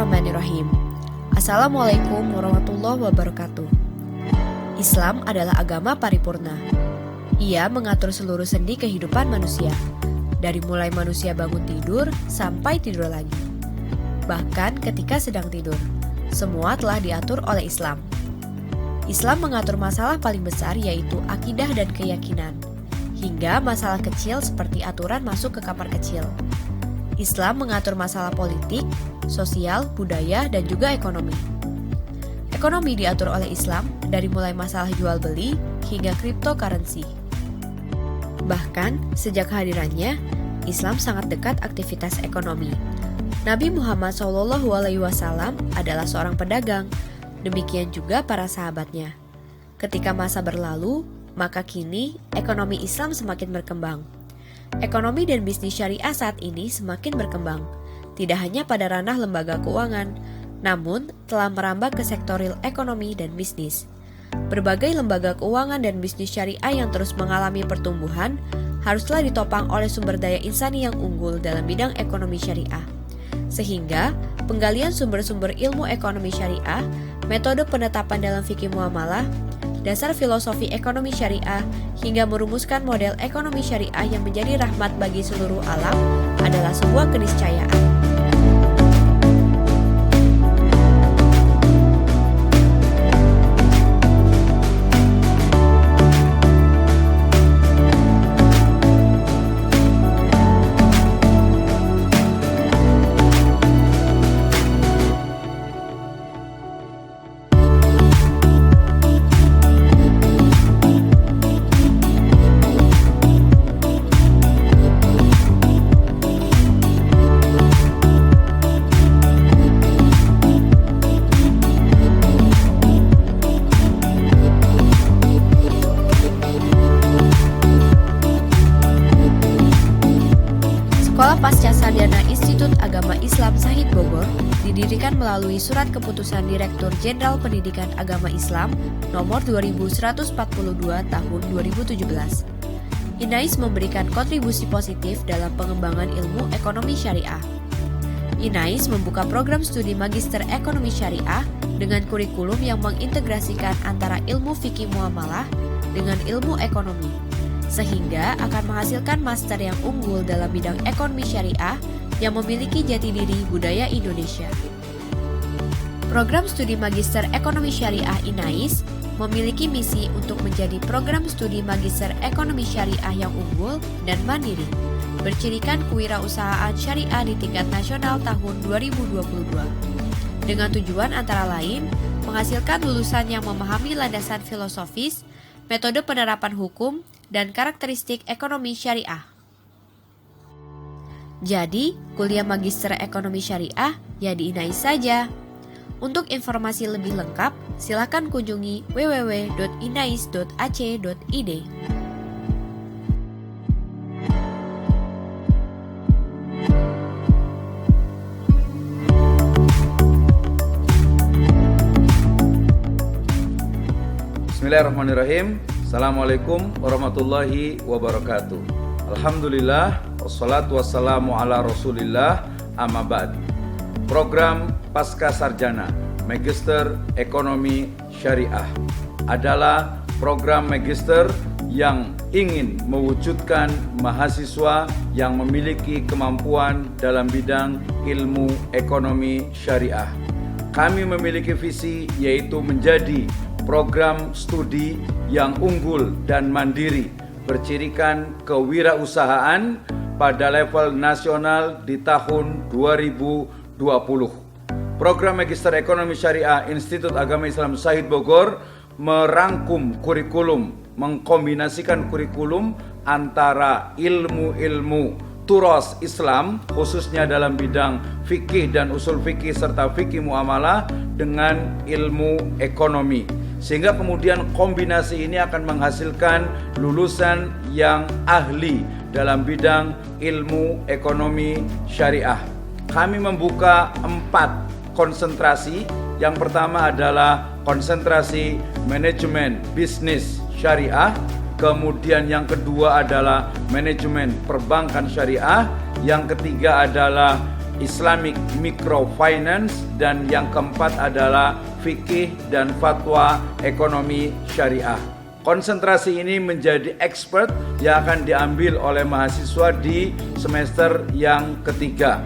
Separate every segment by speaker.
Speaker 1: Bismillahirrahmanirrahim. Assalamualaikum warahmatullahi wabarakatuh. Islam adalah agama paripurna. Ia mengatur seluruh sendi kehidupan manusia, dari mulai manusia bangun tidur sampai tidur lagi. Bahkan ketika sedang tidur, semua telah diatur oleh Islam. Islam mengatur masalah paling besar yaitu akidah dan keyakinan, hingga masalah kecil seperti aturan masuk ke kamar kecil. Islam mengatur masalah politik, sosial, budaya, dan juga ekonomi. Ekonomi diatur oleh Islam dari mulai masalah jual beli hingga cryptocurrency. Bahkan sejak kehadirannya, Islam sangat dekat aktivitas ekonomi. Nabi Muhammad SAW adalah seorang pedagang, demikian juga para sahabatnya. Ketika masa berlalu, maka kini ekonomi Islam semakin berkembang. Ekonomi dan bisnis syariah saat ini semakin berkembang, tidak hanya pada ranah lembaga keuangan, namun telah merambah ke sektor real ekonomi dan bisnis. Berbagai lembaga keuangan dan bisnis syariah yang terus mengalami pertumbuhan haruslah ditopang oleh sumber daya insani yang unggul dalam bidang ekonomi syariah. Sehingga penggalian sumber-sumber ilmu ekonomi syariah, metode penetapan dalam fikih muamalah, dasar filosofi ekonomi syariah, hingga merumuskan model ekonomi syariah yang menjadi rahmat bagi seluruh alam adalah sebuah keniscayaan. Sekolah Pasca Sarjana Institut Agama Islam Syahid Bogor didirikan melalui Surat Keputusan Direktur Jenderal Pendidikan Agama Islam nomor 2142 tahun 2017. INAIS memberikan kontribusi positif dalam pengembangan ilmu ekonomi syariah. INAIS membuka program studi Magister Ekonomi Syariah dengan kurikulum yang mengintegrasikan antara ilmu fikih muamalah dengan ilmu ekonomi, sehingga akan menghasilkan master yang unggul dalam bidang ekonomi syariah yang memiliki jati diri budaya Indonesia. Program studi Magister Ekonomi Syariah INAIS memiliki misi untuk menjadi program studi Magister Ekonomi Syariah yang unggul dan mandiri, bercirikan kewirausahaan syariah di tingkat nasional tahun 2022, dengan tujuan antara lain menghasilkan lulusan yang memahami landasan filosofis, metode penerapan hukum, dan karakteristik ekonomi syariah. Jadi, kuliah Magister Ekonomi Syariah ya di INAIS saja. Untuk informasi lebih lengkap, silakan kunjungi www.inais.ac.id.
Speaker 2: Bismillahirrahmanirrahim. Assalamualaikum warahmatullahi wabarakatuh. Alhamdulillah, wassalatu wassalamu ala rasulillah, amma ba'd. Program Pasca Sarjana Magister Ekonomi Syariah adalah program magister yang ingin mewujudkan mahasiswa yang memiliki kemampuan dalam bidang ilmu ekonomi syariah. Kami memiliki visi yaitu menjadi program studi yang unggul dan mandiri, bercirikan kewirausahaan pada level nasional di tahun 2020. Program Magister Ekonomi Syariah Institut Agama Islam Syahid Bogor merangkum kurikulum, mengkombinasikan kurikulum antara ilmu-ilmu turos Islam, khususnya dalam bidang fikih dan usul fikih serta fikih muamalah dengan ilmu ekonomi. Sehingga kemudian kombinasi ini akan menghasilkan lulusan yang ahli dalam bidang ilmu ekonomi syariah. Kami membuka 4 konsentrasi. Yang pertama adalah konsentrasi manajemen bisnis syariah. Kemudian yang kedua adalah manajemen perbankan syariah. Yang ketiga adalah Islamic Microfinance, dan yang keempat adalah fikih dan fatwa ekonomi syariah. Konsentrasi ini menjadi expert yang akan diambil oleh mahasiswa di semester yang ketiga.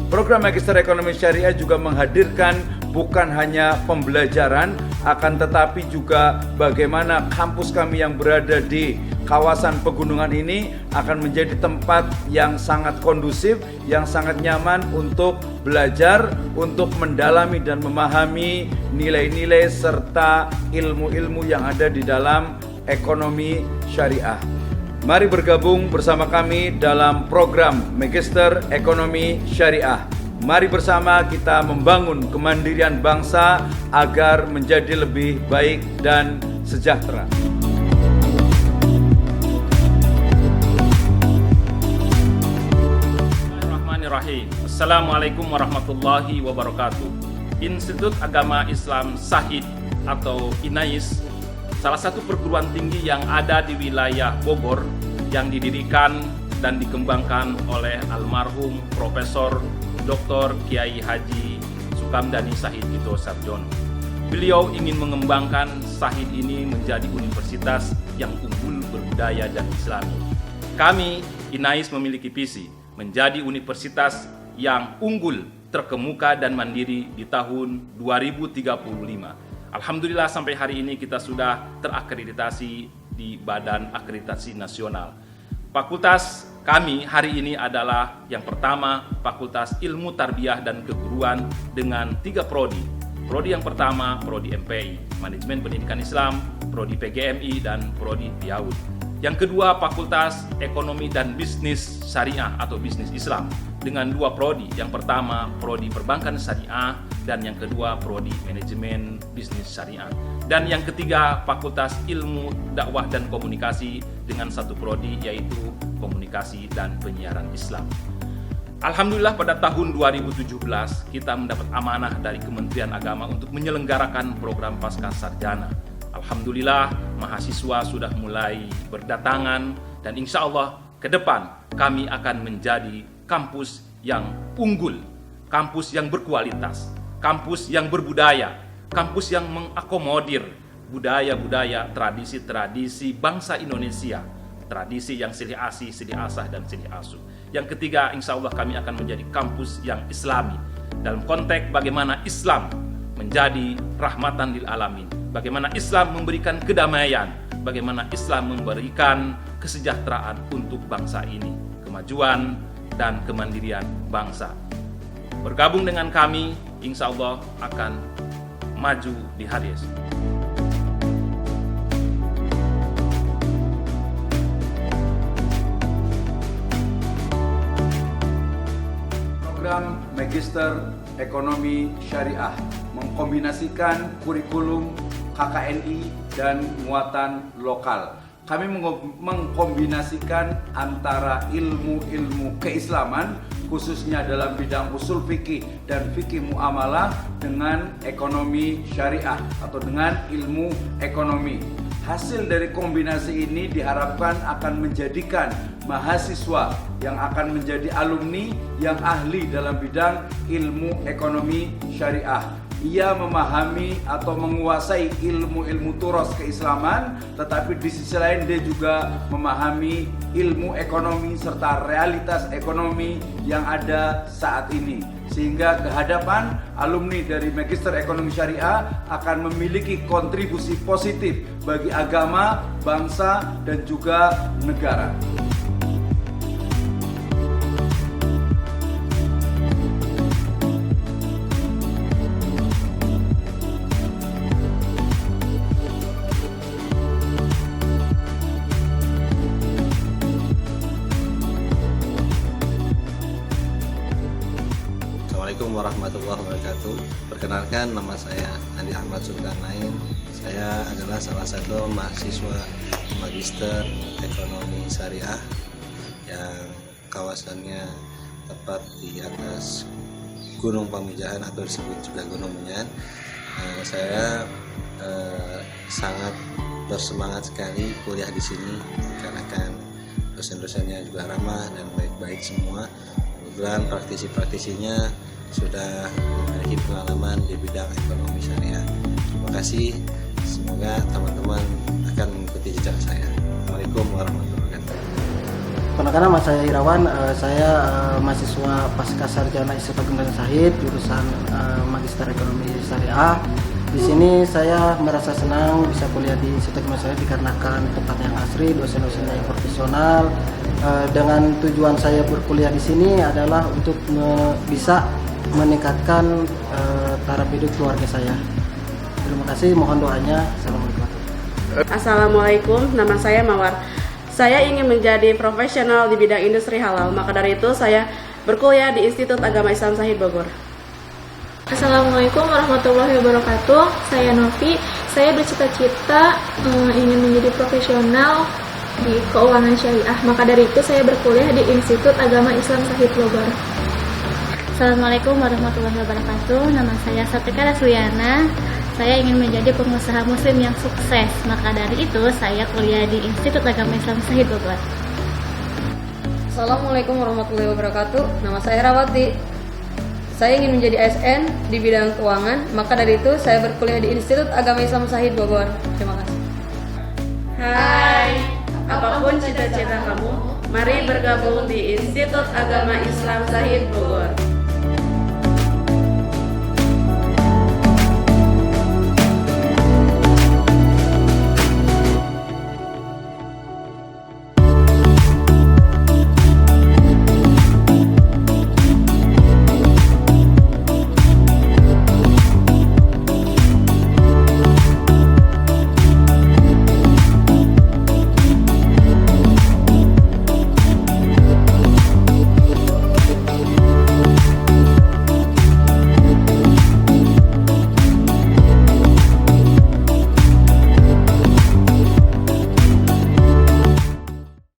Speaker 2: Program Magister Ekonomi Syariah juga menghadirkan bukan hanya pembelajaran, akan tetapi juga bagaimana kampus kami yang berada di kawasan pegunungan ini akan menjadi tempat yang sangat kondusif, yang sangat nyaman untuk belajar, untuk mendalami dan memahami nilai-nilai serta ilmu-ilmu yang ada di dalam ekonomi syariah. Mari bergabung bersama kami dalam program Magister Ekonomi Syariah. Mari bersama kita membangun kemandirian bangsa agar menjadi lebih baik dan sejahtera.
Speaker 3: Bismillahirrahmanirrahim. Assalamualaikum warahmatullahi wabarakatuh. Institut Agama Islam Syahid atau INAIS, salah satu perguruan tinggi yang ada di wilayah Bogor yang didirikan dan dikembangkan oleh almarhum Profesor Dr. Kiai Haji Sukamdhani Syahid Ito Sarjono. Beliau ingin mengembangkan Syahid ini menjadi universitas yang unggul berbudaya dan Islami. Kami, INAIS, memiliki visi menjadi universitas yang unggul, terkemuka dan mandiri di tahun 2035. Alhamdulillah sampai hari ini kita sudah terakreditasi di Badan Akreditasi Nasional. Fakultas kami hari ini adalah yang pertama Fakultas Ilmu Tarbiyah dan Keguruan dengan 3 prodi. Prodi yang pertama prodi MPI, Manajemen Pendidikan Islam, prodi PGMI dan prodi PIAUD. Yang kedua Fakultas Ekonomi dan Bisnis Syariah atau Bisnis Islam dengan 2 prodi. Yang pertama prodi Perbankan Syariah dan yang kedua prodi Manajemen Bisnis Syariah. Dan yang ketiga Fakultas Ilmu Dakwah dan Komunikasi dengan 1 prodi yaitu Komunikasi dan Penyiaran Islam. Alhamdulillah pada tahun 2017 kita mendapat amanah dari Kementerian Agama untuk menyelenggarakan program Pasca Sarjana. Alhamdulillah mahasiswa sudah mulai berdatangan dan insya Allah ke depan kami akan menjadi kampus yang unggul, kampus yang berkualitas, kampus yang berbudaya, kampus yang mengakomodir budaya-budaya, tradisi-tradisi bangsa Indonesia, tradisi yang silih asih, silih asah, dan silih asuh. Yang ketiga, insya Allah kami akan menjadi kampus yang Islami dalam konteks bagaimana Islam menjadi rahmatan lil alamin, bagaimana Islam memberikan kedamaian, bagaimana Islam memberikan kesejahteraan untuk bangsa ini, kemajuan dan kemandirian bangsa. Bergabung dengan kami, insya Allah akan maju di hari esok.
Speaker 2: Program Magister Ekonomi Syariah mengkombinasikan kurikulum KKNI dan muatan lokal. Kami mengkombinasikan antara ilmu-ilmu keislaman khususnya dalam bidang usul fikih dan fikih muamalah dengan ekonomi syariah atau dengan ilmu ekonomi. Hasil dari kombinasi ini diharapkan akan menjadikan mahasiswa yang akan menjadi alumni yang ahli dalam bidang ilmu ekonomi syariah. Ia memahami atau menguasai ilmu-ilmu turos keislaman, tetapi di sisi lain dia juga memahami ilmu ekonomi serta realitas ekonomi yang ada saat ini. Sehingga kehadapan alumni dari Magister Ekonomi Syariah akan memiliki kontribusi positif bagi agama, bangsa, dan juga negara.
Speaker 4: Assalamualaikum warahmatullahi wabarakatuh. Perkenalkan, nama saya Andi Ahmad Zulkarnain. Saya adalah salah satu mahasiswa Magister Ekonomi Syariah yang kawasannya tepat di atas Gunung Pamijahan atau disebut juga Gunung Menyan. Saya sangat bersemangat sekali kuliah di sini karena kan dosen-dosennya juga ramah dan baik-baik semua. kebetulan praktisi-praktisinya sudah memiliki pengalaman di bidang ekonomi syariah. Terima kasih, semoga teman-teman akan mengikuti jejak saya. Assalamualaikum warahmatullahi wabarakatuh.
Speaker 5: Perkenalkan, nama saya Irawan, saya mahasiswa pasca sarjana Institut Agama Islam Syahid, jurusan Magister Ekonomi Syariah. Di sini saya merasa senang bisa kuliah di Institut Agama Islam Syahid dikarenakan tempat yang asri, dosen-dosennya yang profesional. Dengan tujuan saya berkuliah di sini adalah untuk bisa meningkatkan taraf hidup keluarga saya. Terima kasih, mohon doanya. Assalamualaikum.
Speaker 6: Assalamualaikum, nama saya Mawar. Saya ingin menjadi profesional di bidang industri halal, maka dari itu saya berkuliah di Institut Agama Islam Syahid Bogor.
Speaker 7: Assalamualaikum warahmatullahi wabarakatuh. Saya Novi. Saya bercita-cita ingin menjadi profesional di keuangan syariah. Maka dari itu saya berkuliah di Institut Agama Islam Syahid Bogor.
Speaker 8: Assalamualaikum warahmatullahi wabarakatuh. Nama saya Satika Rasliana. Saya ingin menjadi pengusaha muslim yang sukses. Maka dari itu saya kuliah di Institut Agama Islam Syahid Bogor.
Speaker 9: Assalamualaikum warahmatullahi wabarakatuh. Nama saya Rawati. Saya ingin menjadi ASN di bidang keuangan. Maka dari itu saya berkuliah di Institut Agama Islam Syahid Bogor. Terima kasih.
Speaker 6: Hai, apapun cita-cita kamu, mari bergabung di Institut Agama Islam Syahid Bogor.